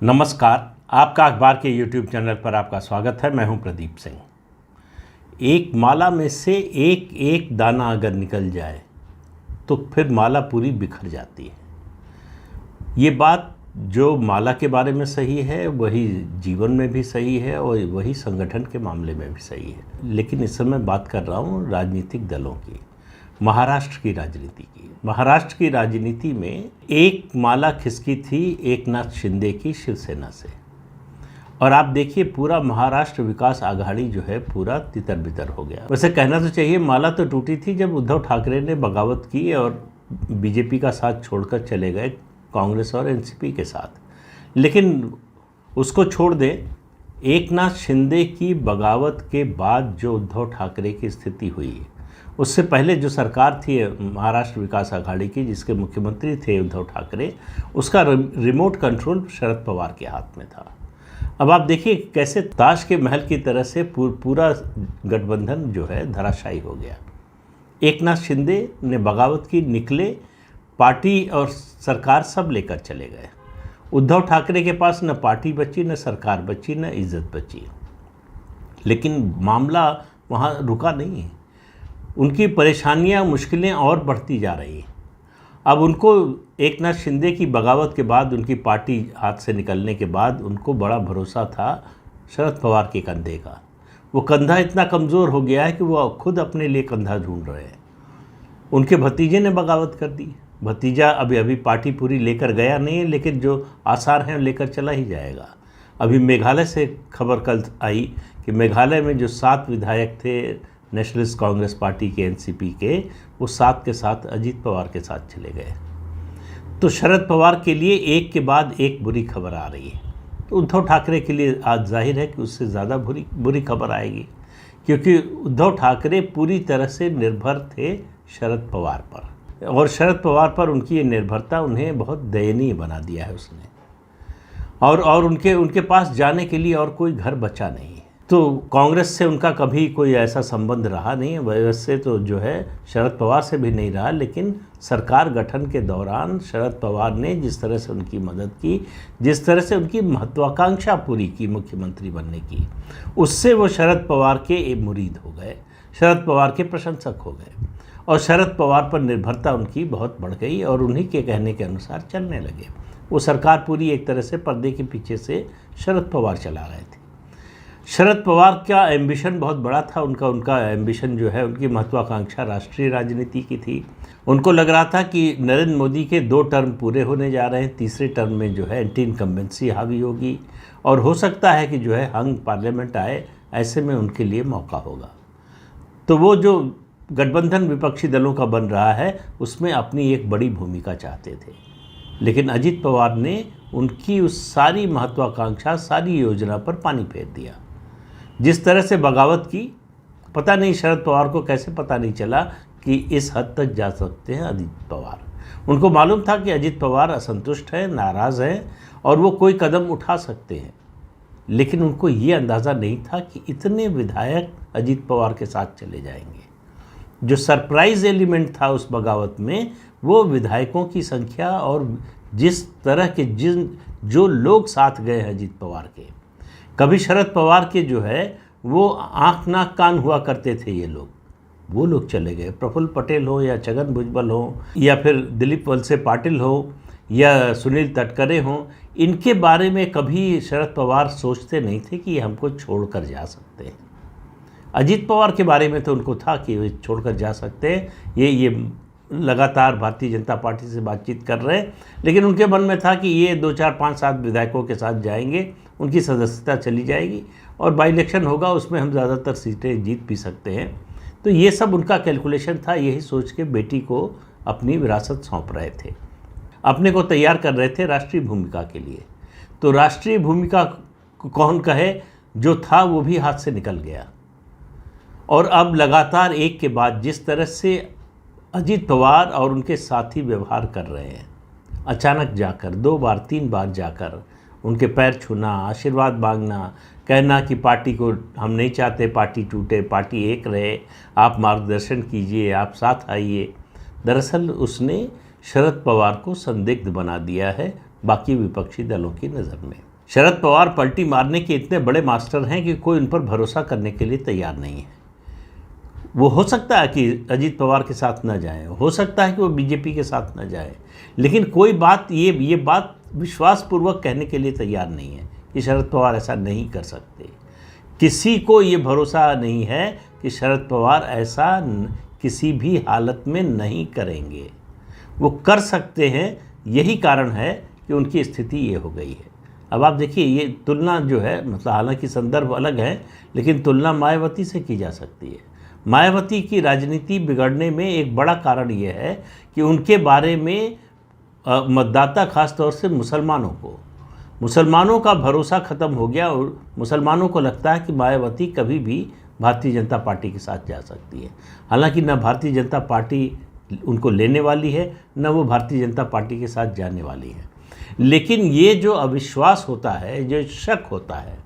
नमस्कार। आपका अखबार के YouTube चैनल पर आपका स्वागत है। मैं हूं प्रदीप सिंह। एक माला में से एक एक दाना अगर निकल जाए तो फिर माला पूरी बिखर जाती है। ये बात जो माला के बारे में सही है वही जीवन में भी सही है और वही संगठन के मामले में भी सही है। लेकिन इस समय बात कर रहा हूँ राजनीतिक दलों की, महाराष्ट्र की राजनीति की। महाराष्ट्र की राजनीति में एक माला खिसकी थी एकनाथ शिंदे की शिवसेना से, और आप देखिए पूरा महाराष्ट्र विकास आघाड़ी जो है पूरा तितर बितर हो गया। वैसे कहना तो चाहिए माला तो टूटी थी जब उद्धव ठाकरे ने बगावत की और बीजेपी का साथ छोड़कर चले गए कांग्रेस और एनसीपी के साथ। लेकिन उसको छोड़ दें, एकनाथ शिंदे की बगावत के बाद जो उद्धव ठाकरे की स्थिति हुई, उससे पहले जो सरकार थी महाराष्ट्र विकास आघाड़ी की, जिसके मुख्यमंत्री थे उद्धव ठाकरे, उसका रिमोट कंट्रोल शरद पवार के हाथ में था। अब आप देखिए कैसे ताश के महल की तरह से पूरा गठबंधन जो है धराशायी हो गया। एकनाथ शिंदे ने बगावत की, निकले, पार्टी और सरकार सब लेकर चले गए। उद्धव ठाकरे के पास न पार्टी बची, न सरकार बची, न इज्जत बची। लेकिन मामला वहाँ रुका नहीं है। उनकी परेशानियां, मुश्किलें और बढ़ती जा रही हैं। अब उनको एकनाथ शिंदे की बगावत के बाद, उनकी पार्टी हाथ से निकलने के बाद, उनको बड़ा भरोसा था शरद पवार के कंधे का। वो कंधा इतना कमज़ोर हो गया है कि वो खुद अपने लिए कंधा ढूंढ रहे हैं। उनके भतीजे ने बगावत कर दी। भतीजा अभी पार्टी पूरी लेकर गया नहीं है, लेकिन जो आसार हैं लेकर चला ही जाएगा। अभी मेघालय से खबर कल आई कि मेघालय में जो 7 विधायक थे नेशनलिस्ट कांग्रेस पार्टी के, एनसीपी के, वो 7 के साथ अजीत पवार के साथ चले गए। तो शरद पवार के लिए एक के बाद एक बुरी खबर आ रही है। तो उद्धव ठाकरे के लिए आज जाहिर है कि उससे ज़्यादा बुरी खबर आएगी, क्योंकि उद्धव ठाकरे पूरी तरह से निर्भर थे शरद पवार पर, और शरद पवार पर उनकी ये निर्भरता उन्हें बहुत दयनीय बना दिया है उसने। और उनके पास जाने के लिए और कोई घर बचा नहीं है। तो कांग्रेस से उनका कभी कोई ऐसा संबंध रहा नहीं है, वैसे तो जो है शरद पवार से भी नहीं रहा। लेकिन सरकार गठन के दौरान शरद पवार ने जिस तरह से उनकी मदद की, जिस तरह से उनकी महत्वाकांक्षा पूरी की मुख्यमंत्री बनने की, उससे वो शरद पवार के मुरीद हो गए, शरद पवार के प्रशंसक हो गए, और शरद पवार पर निर्भरता उनकी बहुत बढ़ गई और उन्हीं के कहने के अनुसार चलने लगे। वो सरकार पूरी एक तरह से पर्दे के पीछे से शरद पवार चला रहे थे। शरद पवार का एम्बिशन बहुत बड़ा था। उनका एम्बिशन जो है, उनकी महत्वाकांक्षा राष्ट्रीय राजनीति की थी। उनको लग रहा था कि नरेंद्र मोदी के 2 टर्म पूरे होने जा रहे हैं, तीसरे टर्म में जो है एंटी इनकम्बेंसी हावी होगी, और हो सकता है कि जो है हंग पार्लियामेंट आए, ऐसे में उनके लिए मौका होगा। तो वो जो गठबंधन विपक्षी दलों का बन रहा है, उसमें अपनी एक बड़ी भूमिका चाहते थे। लेकिन अजीत पवार ने उनकी उस सारी महत्वाकांक्षा, सारी योजना पर पानी फेर दिया। जिस तरह से बगावत की, पता नहीं शरद पवार को कैसे पता नहीं चला कि इस हद तक जा सकते हैं अजीत पवार। उनको मालूम था कि अजीत पवार असंतुष्ट हैं, नाराज़ हैं, और वो कोई कदम उठा सकते हैं। लेकिन उनको ये अंदाज़ा नहीं था कि इतने विधायक अजीत पवार के साथ चले जाएंगे। जो सरप्राइज़ एलिमेंट था उस बगावत में, वो विधायकों की संख्या और जिस तरह के जो लोग साथ गए हैं अजीत पवार के। कभी शरद पवार के जो है वो आँख नाक कान हुआ करते थे ये लोग, वो लोग चले गए। प्रफुल्ल पटेल हो या छगन भुजबल हो या फिर दिलीप वलसे पाटिल हो या सुनील तटकरे हो, इनके बारे में कभी शरद पवार सोचते नहीं थे कि ये हमको छोड़कर जा सकते हैं। अजीत पवार के बारे में तो उनको था कि वे छोड़कर जा सकते हैं, ये लगातार भारतीय जनता पार्टी से बातचीत कर रहे हैं। लेकिन उनके मन में था कि ये 2, 4, 5, 7 विधायकों के साथ जाएंगे, उनकी सदस्यता चली जाएगी और बाई इलेक्शन होगा, उसमें हम ज़्यादातर सीटें जीत भी सकते हैं। तो ये सब उनका कैलकुलेशन था। यही सोच के बेटी को अपनी विरासत सौंप रहे थे, अपने को तैयार कर रहे थे राष्ट्रीय भूमिका के लिए। तो राष्ट्रीय भूमिका कौन कहे, जो था वो भी हाथ से निकल गया। और अब लगातार एक के बाद जिस तरह से अजीत पवार और उनके साथी व्यवहार कर रहे हैं, अचानक जाकर 2 बार 3 बार जाकर उनके पैर छूना, आशीर्वाद मांगना, कहना कि पार्टी को हम नहीं चाहते पार्टी टूटे, पार्टी एक रहे, आप मार्गदर्शन कीजिए, आप साथ आइए। दरअसल उसने शरद पवार को संदिग्ध बना दिया है बाकी विपक्षी दलों की नज़र में। शरद पवार पलटी मारने के इतने बड़े मास्टर हैं कि कोई उन पर भरोसा करने के लिए तैयार नहीं है। वो हो सकता है कि अजीत पवार के साथ न जाए, हो सकता है कि वो बीजेपी के साथ न जाए, लेकिन कोई बात ये बात विश्वासपूर्वक कहने के लिए तैयार नहीं है कि शरद पवार ऐसा नहीं कर सकते। किसी को ये भरोसा नहीं है कि शरद पवार ऐसा किसी भी हालत में नहीं करेंगे। वो कर सकते हैं, यही कारण है कि उनकी स्थिति ये हो गई है। अब आप देखिए, ये तुलना जो है, मतलब हालांकि संदर्भ अलग है, लेकिन तुलना मायावती से की जा सकती है। मायावती की राजनीति बिगड़ने में एक बड़ा कारण ये है कि उनके बारे में मतदाता, खास तौर से मुसलमानों का भरोसा ख़त्म हो गया और मुसलमानों को लगता है कि मायावती कभी भी भारतीय जनता पार्टी के साथ जा सकती है। हालांकि न भारतीय जनता पार्टी उनको लेने वाली है, न वो भारतीय जनता पार्टी के साथ जाने वाली है। लेकिन ये जो अविश्वास होता है, जो शक होता है,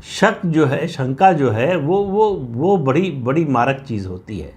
शक जो है, शंका जो है, वो बड़ी बड़ी मारक चीज़ होती है।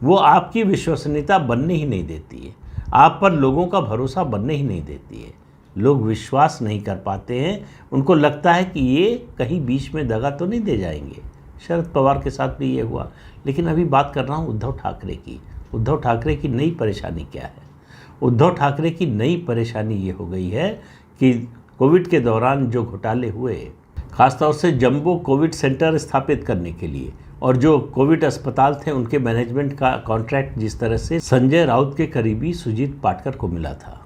वो आपकी विश्वसनीयता बनने ही नहीं देती है, आप पर लोगों का भरोसा बनने ही नहीं देती है। लोग विश्वास नहीं कर पाते हैं, उनको लगता है कि ये कहीं बीच में दगा तो नहीं दे जाएंगे। शरद पवार के साथ भी ये हुआ। लेकिन अभी बात कर रहा हूँ उद्धव ठाकरे की। उद्धव ठाकरे की नई परेशानी क्या है? उद्धव ठाकरे की नई परेशानी ये हो गई है कि कोविड के दौरान जो घोटाले हुए, खासतौर से जंबो कोविड सेंटर स्थापित करने के लिए और जो कोविड अस्पताल थे उनके मैनेजमेंट का कॉन्ट्रैक्ट जिस तरह से संजय राउत के करीबी सुजीत पाटकर को मिला था,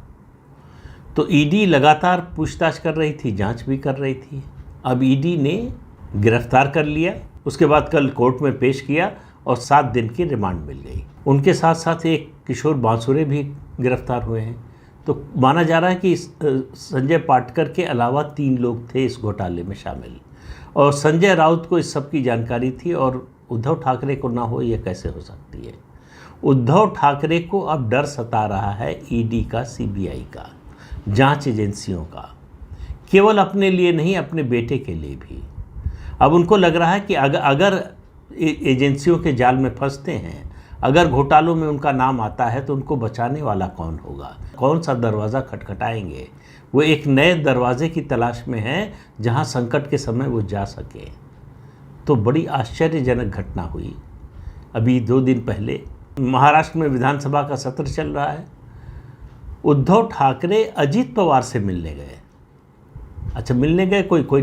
तो ईडी लगातार पूछताछ कर रही थी, जांच भी कर रही थी। अब ईडी ने गिरफ्तार कर लिया, उसके बाद कल कोर्ट में पेश किया और 7 दिन की रिमांड मिल गई। उनके साथ साथ एक किशोर बांसुरे भी गिरफ्तार हुए हैं। तो माना जा रहा है कि संजय पाटकर के अलावा 3 लोग थे इस घोटाले में शामिल, और संजय राउत को इस सब की जानकारी थी और उद्धव ठाकरे को ना हो, ये कैसे हो सकती है? उद्धव ठाकरे को अब डर सता रहा है ईडी का, सीबीआई का, जांच एजेंसियों का, केवल अपने लिए नहीं, अपने बेटे के लिए भी। अब उनको लग रहा है कि अगर एजेंसियों के जाल में फंसते हैं, अगर घोटालों में उनका नाम आता है, तो उनको बचाने वाला कौन होगा? कौन सा दरवाज़ा खटखटाएंगे? वो एक नए दरवाजे की तलाश में हैं जहां संकट के समय वो जा सके। तो बड़ी आश्चर्यजनक घटना हुई। अभी 2 दिन पहले महाराष्ट्र में विधानसभा का सत्र चल रहा है। उद्धव ठाकरे अजीत पवार से मिलने गए। अच्छा, मिलने गए, कोई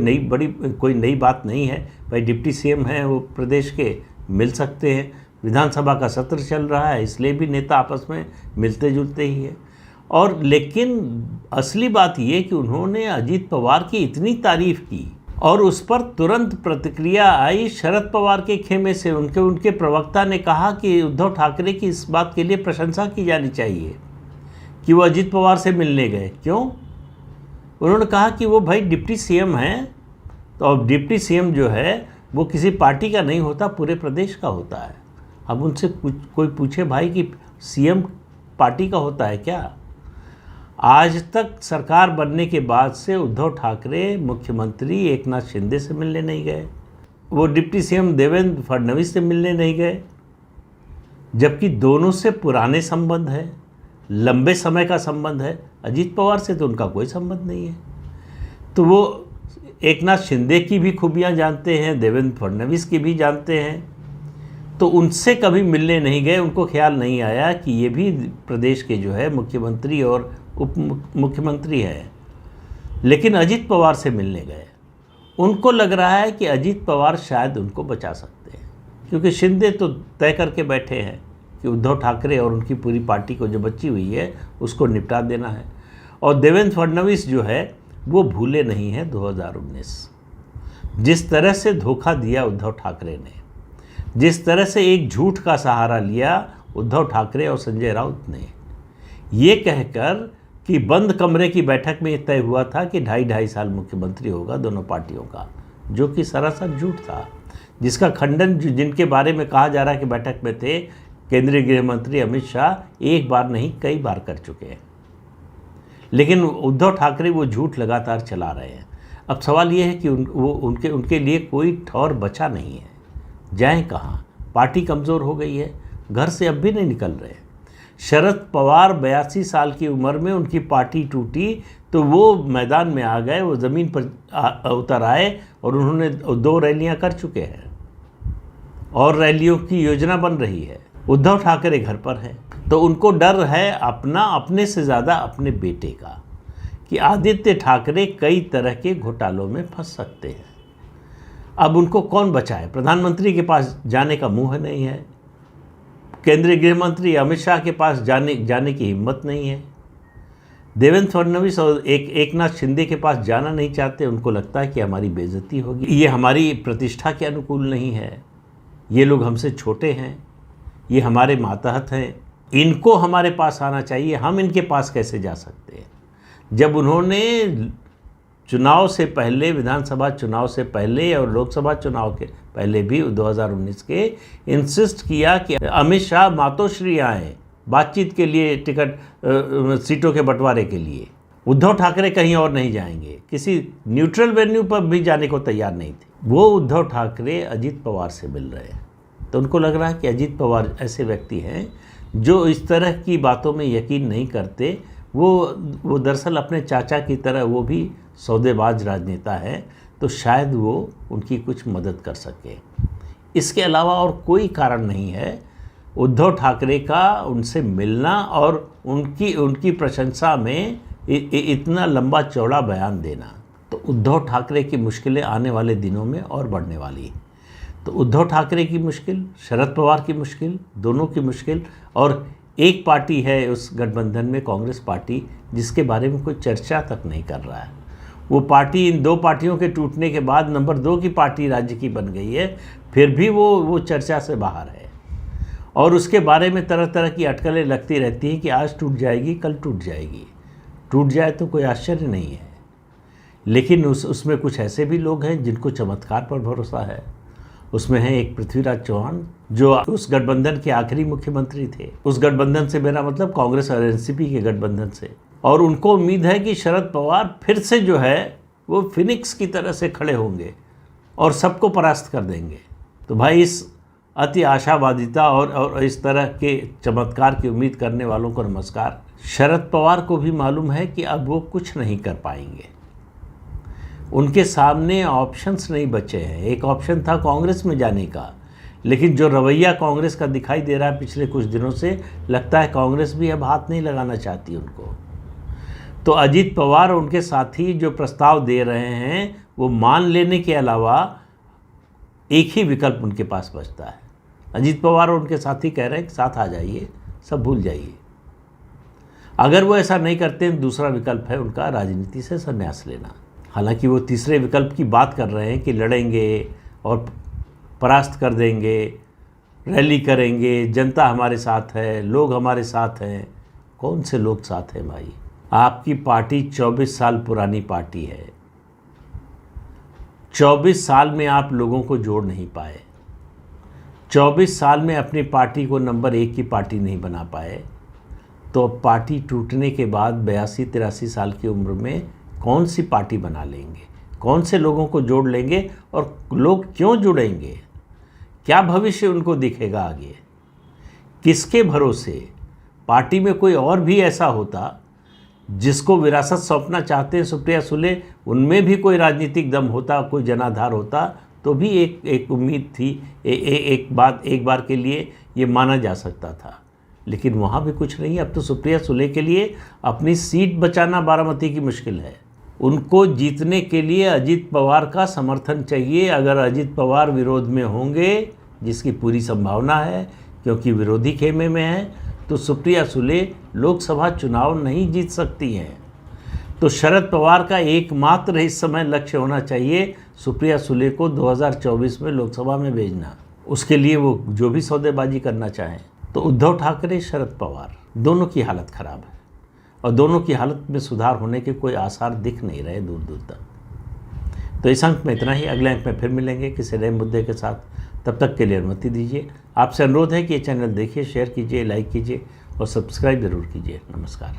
नई बात नहीं है भाई, डिप्टी सीएम हैं वो प्रदेश के, मिल सकते हैं। विधानसभा का सत्र चल रहा है, इसलिए भी नेता आपस में मिलते जुलते ही है। और लेकिन असली बात ये कि उन्होंने अजीत पवार की इतनी तारीफ की और उस पर तुरंत प्रतिक्रिया आई शरद पवार के खेमे से। उनके प्रवक्ता ने कहा कि उद्धव ठाकरे की इस बात के लिए प्रशंसा की जानी चाहिए कि वो अजीत पवार से मिलने गए। क्यों? उन्होंने कहा कि वो भाई डिप्टी सीएम हैं, तो अब डिप्टी सीएम जो है वो किसी पार्टी का नहीं होता, पूरे प्रदेश का होता है। अब उनसे कोई पूछे भाई कि सीएम पार्टी का होता है क्या? आज तक सरकार बनने के बाद से उद्धव ठाकरे मुख्यमंत्री एकनाथ शिंदे से मिलने नहीं गए, वो डिप्टी सीएम देवेंद्र फडणवीस से मिलने नहीं गए, जबकि दोनों से पुराने संबंध है, लंबे समय का संबंध है। अजीत पवार से तो उनका कोई संबंध नहीं है। तो वो एकनाथ शिंदे की भी खूबियाँ जानते हैं, देवेंद्र फडणवीस की भी जानते हैं, तो उनसे कभी मिलने नहीं गए। उनको ख्याल नहीं आया कि ये भी प्रदेश के जो है मुख्यमंत्री और उप मुख्यमंत्री है। लेकिन अजीत पवार से मिलने गए। उनको लग रहा है कि अजीत पवार शायद उनको बचा सकते हैं, क्योंकि शिंदे तो तय करके बैठे हैं कि उद्धव ठाकरे और उनकी पूरी पार्टी को जो बची हुई है उसको निपटा देना है। और देवेंद्र फडणवीस जो है वो भूले नहीं हैं 2019, जिस तरह से धोखा दिया उद्धव ठाकरे ने, जिस तरह से एक झूठ का सहारा लिया उद्धव ठाकरे और संजय राउत ने, ये कहकर कि बंद कमरे की बैठक में तय हुआ था कि 2.5 साल मुख्यमंत्री होगा दोनों पार्टियों का, जो कि सरासर झूठ था, जिसका खंडन जिनके बारे में कहा जा रहा है कि बैठक में थे, केंद्रीय गृह मंत्री अमित शाह एक बार नहीं कई बार कर चुके हैं। लेकिन उद्धव ठाकरे वो झूठ लगातार चला रहे हैं। अब सवाल ये है कि उनके लिए कोई ठौर बचा नहीं है, जाएं कहाँ? पार्टी कमज़ोर हो गई है, घर से अब भी नहीं निकल रहे। शरद पवार 82 साल की उम्र में उनकी पार्टी टूटी तो वो मैदान में आ गए, वो ज़मीन पर उतर आए और उन्होंने 2 रैलियां कर चुके हैं और रैलियों की योजना बन रही है। उद्धव ठाकरे घर पर हैं, तो उनको डर है अपने से ज़्यादा अपने बेटे का, कि आदित्य ठाकरे कई तरह के घोटालों में फंस सकते हैं। अब उनको कौन बचाए? प्रधानमंत्री के पास जाने का मुंह नहीं है, केंद्रीय गृह मंत्री अमित शाह के पास जाने की हिम्मत नहीं है, देवेंद्र फडणवीस और एकनाथ शिंदे के पास जाना नहीं चाहते। उनको लगता है कि हमारी बेइज्जती होगी, ये हमारी प्रतिष्ठा के अनुकूल नहीं है, ये लोग हमसे छोटे हैं, ये हमारे मातहत हैं, इनको हमारे पास आना चाहिए, हम इनके पास कैसे जा सकते हैं। जब उन्होंने चुनाव से पहले, विधानसभा चुनाव से पहले और लोकसभा चुनाव के पहले भी 2019 के इंसिस्ट किया कि अमित शाह मातोश्री आए बातचीत के लिए, टिकट सीटों के बंटवारे के लिए, उद्धव ठाकरे कहीं और नहीं जाएंगे, किसी न्यूट्रल वेन्यू पर भी जाने को तैयार नहीं थे। वो उद्धव ठाकरे अजीत पवार से मिल रहे हैं, तो उनको लग रहा है कि अजीत पवार ऐसे व्यक्ति हैं जो इस तरह की बातों में यकीन नहीं करते। वो दरअसल अपने चाचा की तरह वो भी सौदेबाज राजनेता है, तो शायद वो उनकी कुछ मदद कर सके। इसके अलावा और कोई कारण नहीं है उद्धव ठाकरे का उनसे मिलना और उनकी प्रशंसा में इतना लंबा चौड़ा बयान देना। तो उद्धव ठाकरे की मुश्किलें आने वाले दिनों में और बढ़ने वाली है। तो उद्धव ठाकरे की मुश्किल, शरद पवार की मुश्किल, दोनों की मुश्किल। और एक पार्टी है उस गठबंधन में, कांग्रेस पार्टी, जिसके बारे में कोई चर्चा तक नहीं कर रहा है। वो पार्टी इन 2 पार्टियों के टूटने के बाद नंबर 2 की पार्टी राज्य की बन गई है, फिर भी वो चर्चा से बाहर है और उसके बारे में तरह तरह की अटकलें लगती रहती हैं कि आज टूट जाएगी, कल टूट जाएगी। टूट जाए तो कोई आश्चर्य नहीं है, लेकिन उसमें कुछ ऐसे भी लोग हैं जिनको चमत्कार पर भरोसा है। उसमें है एक पृथ्वीराज चौहान, जो उस गठबंधन के आखिरी मुख्यमंत्री थे। उस गठबंधन से मेरा मतलब कांग्रेस और एनसीपी के गठबंधन से। और उनको उम्मीद है कि शरद पवार फिर से जो है वो फिनिक्स की तरह से खड़े होंगे और सबको परास्त कर देंगे। तो भाई, इस अति आशावादिता और इस तरह के चमत्कार की उम्मीद करने वालों को नमस्कार। शरद पवार को भी मालूम है कि अब वो कुछ नहीं कर पाएंगे, उनके सामने ऑप्शंस नहीं बचे हैं। एक ऑप्शन था कांग्रेस में जाने का, लेकिन जो रवैया कांग्रेस का दिखाई दे रहा है पिछले कुछ दिनों से, लगता है कांग्रेस भी अब हाथ नहीं लगाना चाहती उनको। तो अजीत पवार और उनके साथी जो प्रस्ताव दे रहे हैं, वो मान लेने के अलावा एक ही विकल्प उनके पास बचता है। अजीत पवार और उनके साथी कह रहे हैं कि साथ आ जाइए, सब भूल जाइए। अगर वो ऐसा नहीं करते, दूसरा विकल्प है उनका राजनीति से संन्यास लेना। हालांकि वो तीसरे विकल्प की बात कर रहे हैं कि लड़ेंगे और परास्त कर देंगे, रैली करेंगे, जनता हमारे साथ है, लोग हमारे साथ हैं। कौन से लोग साथ हैं भाई? आपकी पार्टी 24 साल पुरानी पार्टी है। 24 साल में आप लोगों को जोड़ नहीं पाए, 24 साल में अपनी पार्टी को नंबर 1 की पार्टी नहीं बना पाए। तो अब पार्टी टूटने के बाद 82-83 साल की उम्र में कौन सी पार्टी बना लेंगे? कौन से लोगों को जोड़ लेंगे और लोग क्यों जुड़ेंगे? क्या भविष्य उनको दिखेगा आगे? किसके भरोसे? पार्टी में कोई और भी ऐसा होता जिसको विरासत सौंपना चाहते हैं सुप्रिया सुले, उनमें भी कोई राजनीतिक दम होता, कोई जनाधार होता, तो भी एक उम्मीद थी, एक बार के लिए ये माना जा सकता था। लेकिन वहाँ भी कुछ नहीं। अब तो सुप्रिया सुले के लिए अपनी सीट बचाना बारामती की मुश्किल है। उनको जीतने के लिए अजीत पवार का समर्थन चाहिए। अगर अजीत पवार विरोध में होंगे, जिसकी पूरी संभावना है क्योंकि विरोधी खेमे में है, तो सुप्रिया सुले लोकसभा चुनाव नहीं जीत सकती हैं। तो शरद पवार का एकमात्र इस समय लक्ष्य होना चाहिए सुप्रिया सुले को 2024 में लोकसभा में भेजना। उसके लिए वो जो भी सौदेबाजी करना चाहें। तो उद्धव ठाकरे, शरद पवार, दोनों की हालत ख़राब है और दोनों की हालत में सुधार होने के कोई आसार दिख नहीं रहे दूर दूर तक। तो इस अंक में इतना ही। अगले अंक में फिर मिलेंगे किसी नए मुद्दे के साथ। तब तक के लिए अनुमति दीजिए। आपसे अनुरोध है कि ये चैनल देखिए, शेयर कीजिए, लाइक कीजिए और सब्सक्राइब ज़रूर कीजिए। नमस्कार।